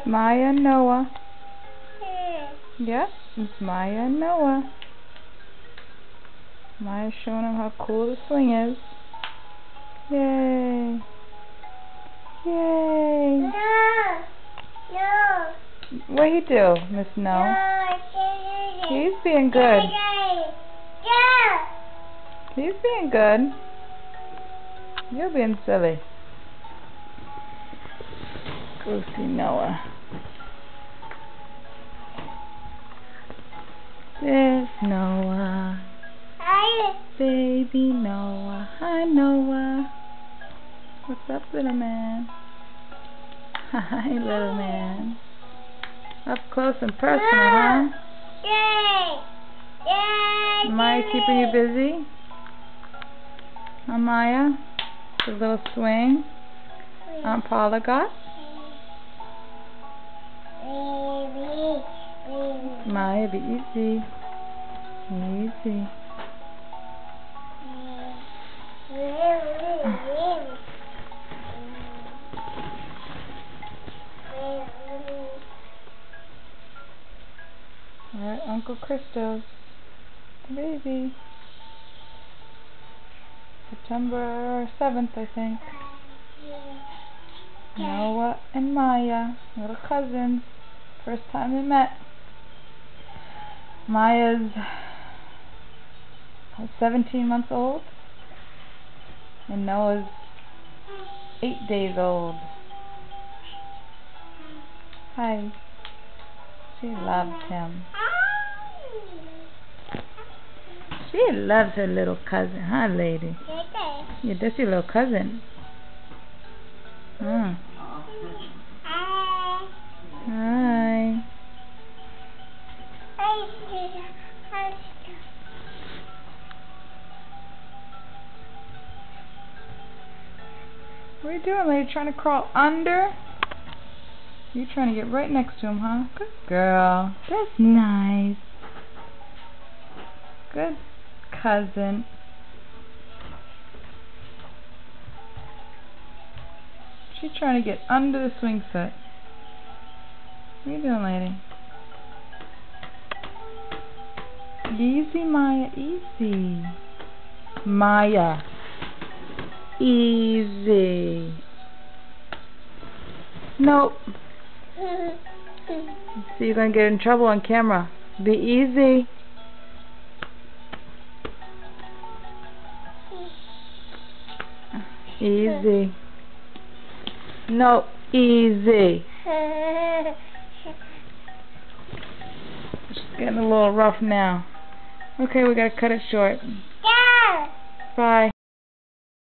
Maya and Noah. Yep, it's Maya and Noah. Maya's showing him how cool the swing is. Yay! Yay! No. What'd he do, Miss No? He's being good. He's being good. You're being silly. Go see Noah. There's Noah. Hi. Baby Noah. Hi, Noah. What's up, little man? Hi, little man. Up close and personal, huh? Yay. Yay. Maya keeping you busy? Huh, Maya? The little swing Aunt Paula got? Maya, be easy. Easy. Alright, Uncle Christos, the baby. September 7th, I think. Noah and Maya, little cousins. First time they met. Maya's 17 months old, and Noah's 8 days old. Hi. She loves him. She loves her little cousin, huh, lady? Yeah, that's your little cousin. Huh. Hi. What are you doing, lady? Trying to crawl under? You trying to get right next to him, huh? Good girl. That's nice. Good cousin. She's trying to get under the swing set. What are you doing, lady? Easy, Maya. Easy. Maya. Easy. Nope. See, you're going to get in trouble on camera. Be easy. Easy. No, easy. It's getting a little rough now. Okay, we got to cut it short. Bye.